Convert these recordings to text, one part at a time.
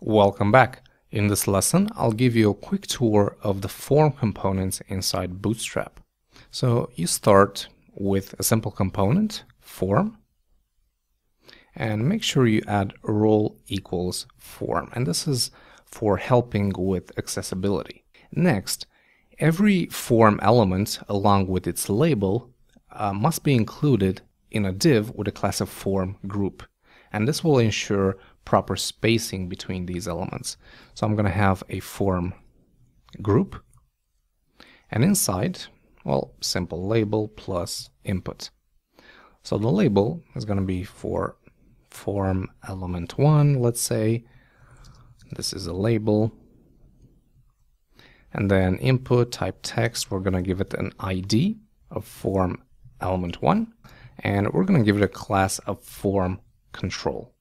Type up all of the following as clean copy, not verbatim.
Welcome back. In this lesson, I'll give you a quick tour of the form components inside Bootstrap. So you start with a simple component, form, and make sure you add role equals form. And this is for helping with accessibility. Next, every form element along with its label must be included in a div with a class of form group. And this will ensure proper spacing between these elements. So I'm going to have a form group, and inside, well, simple label plus input. So the label is going to be for form element 1, let's say. This is a label. And then input type text, we're going to give it an ID of form element 1, and we're going to give it a class of form control.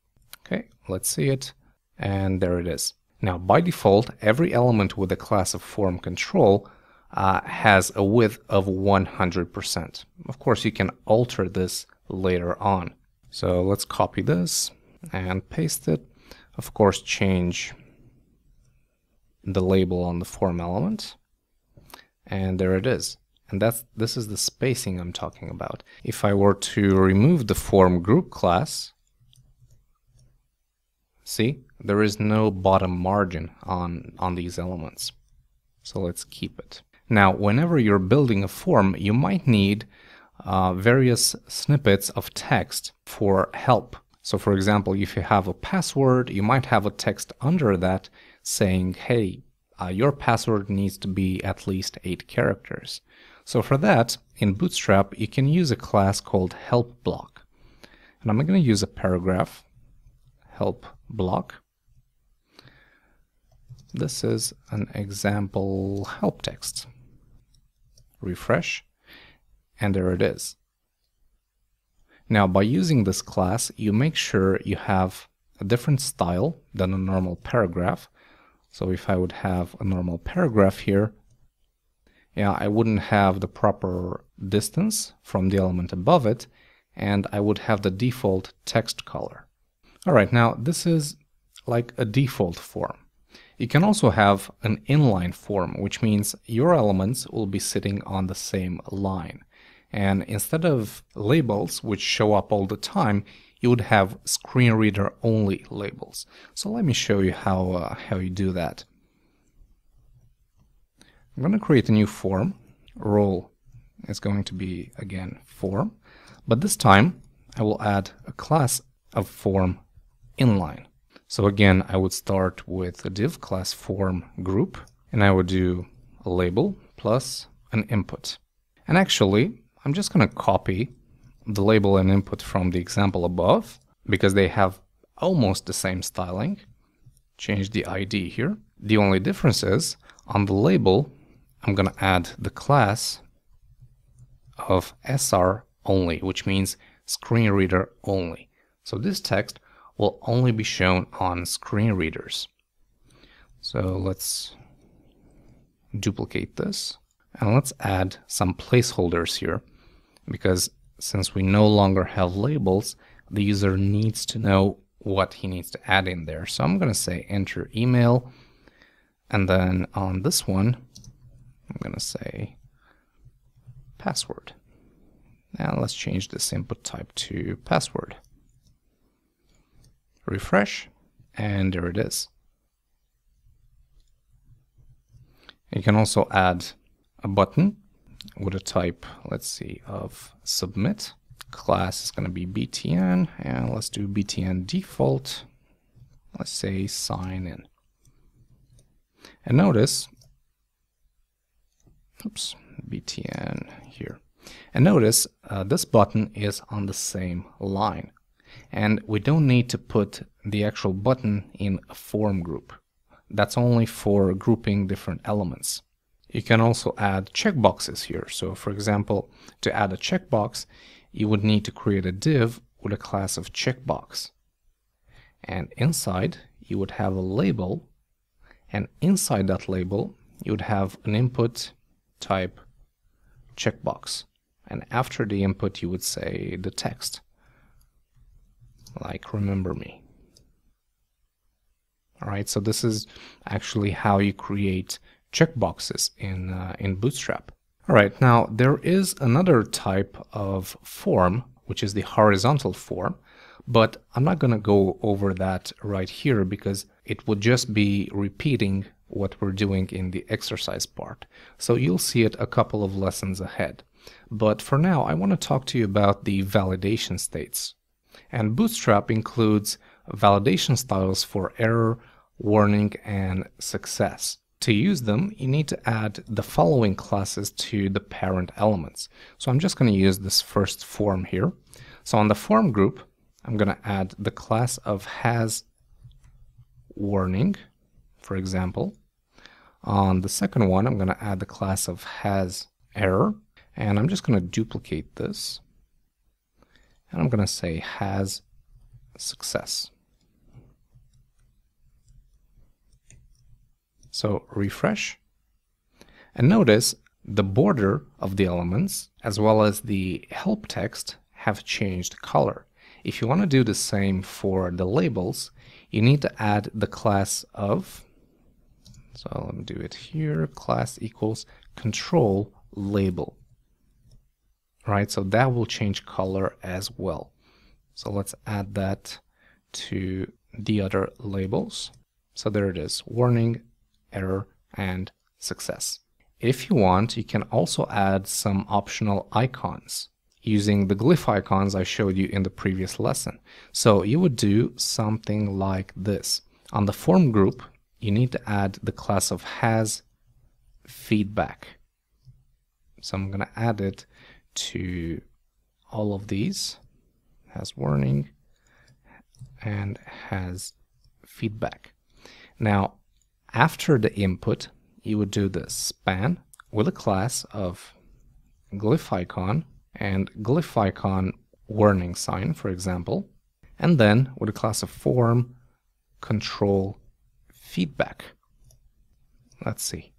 Okay, let's see it, and there it is. Now, by default, every element with a class of form control has a width of 100%. Of course, you can alter this later on. So let's copy this and paste it. Of course, change the label on the form element, and there it is. And this is the spacing I'm talking about. If I were to remove the form group class, see, there is no bottom margin on these elements. So let's keep it. Now, whenever you're building a form, you might need various snippets of text for help. So for example, if you have a password, you might have a text under that saying, hey, your password needs to be at least 8 characters. So for that, in Bootstrap, you can use a class called help block. And I'm going to use a paragraph help block. This is an example help text. Refresh, and there it is. Now, by using this class, you make sure you have a different style than a normal paragraph. So if I would have a normal paragraph here, yeah, I wouldn't have the proper distance from the element above it, and I would have the default text color. All right, now this is like a default form. You can also have an inline form, which means your elements will be sitting on the same line. And instead of labels, which show up all the time, you would have screen reader only labels. So let me show you how you do that. I'm going to create a new form. Role is going to be, again, form. But this time, I will add a class of form inline. So again, I would start with a div class form group, and I would do a label plus an input. And actually, I'm just going to copy the label and input from the example above, because they have almost the same styling. Change the ID here. The only difference is, on the label, I'm going to add the class of SR only, which means screen reader only. So this text will only be shown on screen readers. So let's duplicate this, and let's add some placeholders here, because since we no longer have labels, the user needs to know what he needs to add in there. So I'm going to say enter email, and then on this one, I'm going to say password. Now let's change this input type to password. Refresh, and there it is. You can also add a button with a type, let's see, of submit. Class is going to be btn, and let's do btn default. Let's say sign in. And notice, oops, btn here. And notice this button is on the same line. And we don't need to put the actual button in a form group. That's only for grouping different elements. You can also add checkboxes here. So for example, to add a checkbox, you would need to create a div with a class of checkbox. And inside, you would have a label. And inside that label, you would have an input type checkbox. And after the input, you would say the text, like remember me. All right, so this is actually how you create checkboxes in Bootstrap. All right, now there is another type of form, which is the horizontal form, but I'm not going to go over that right here because it would just be repeating what we're doing in the exercise part. So you'll see it a couple of lessons ahead. But for now, I want to talk to you about the validation states. And Bootstrap includes validation styles for error, warning, and success. To use them, you need to add the following classes to the parent elements. So I'm just going to use this first form here. So on the form group, I'm going to add the class of has warning, for example. On the second one, I'm going to add the class of has error, and I'm just going to duplicate this, and I'm going to say has success. So refresh, and notice the border of the elements as well as the help text have changed color. If you want to do the same for the labels, you need to add the class of, so let me do it here, class equals control label. Right, so that will change color as well. So let's add that to the other labels. So there it is, warning, error, and success. If you want, you can also add some optional icons using the glyph icons I showed you in the previous lesson. So you would do something like this. On the form group, you need to add the class of has feedback. So I'm going to add it to all of these, has warning and has feedback. Now, after the input, you would do the span with a class of glyph icon and glyph icon warning sign, for example, and then with a class of form control feedback. Let's see.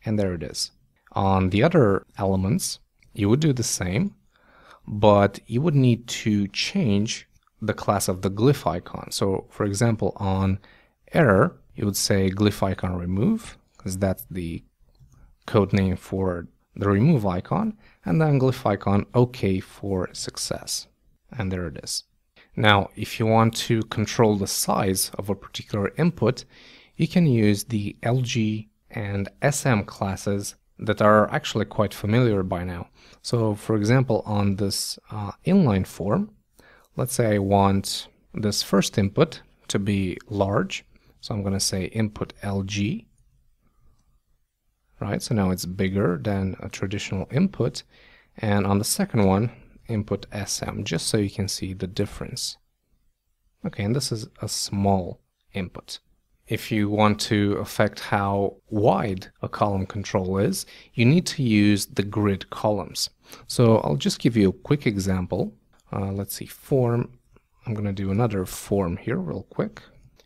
And there it is. On the other elements, you would do the same, but you would need to change the class of the glyph icon. So, for example, on error, you would say glyph icon remove, because that's the code name for the remove icon, and then glyph icon OK for success. And there it is. Now, if you want to control the size of a particular input, you can use the LG and SM classes that are actually quite familiar by now. So, for example, on this inline form, let's say I want this first input to be large. So I'm going to say input LG. Right, so now it's bigger than a traditional input. And on the second one, input SM, just so you can see the difference. Okay, and this is a small input. If you want to affect how wide a column control is, you need to use the grid columns. So I'll just give you a quick example. Let's see, form. I'm going to do another form here real quick.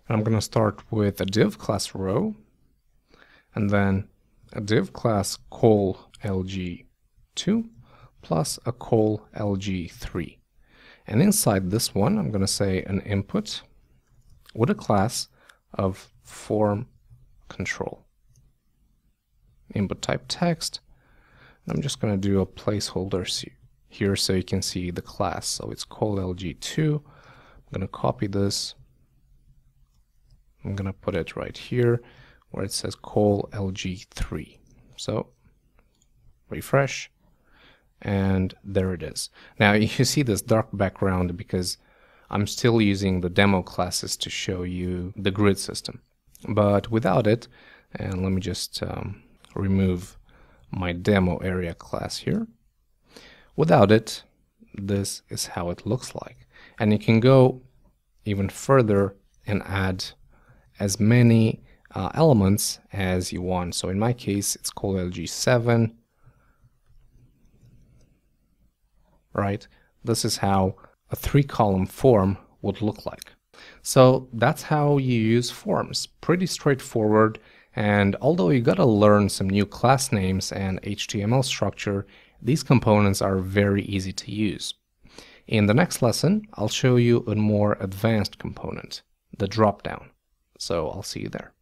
I'm going to start with a div class row, and then a div class col LG2 plus a col LG3. And inside this one, I'm going to say an input with a class of form control. Input type text. I'm just going to do a placeholder here so you can see the class. So it's col LG2. I'm going to copy this. I'm going to put it right here where it says col LG3. So refresh, and there it is. Now you see this dark background because I'm still using the demo classes to show you the grid system. But without it, and let me just remove my demo area class here. Without it, this is how it looks like. And you can go even further and add as many elements as you want. So in my case, it's called LG7. Right? This is how a 3-column form would look like. So that's how you use forms. Pretty straightforward. And although you gotta learn some new class names and HTML structure, these components are very easy to use. In the next lesson, I'll show you a more advanced component, the dropdown. So I'll see you there.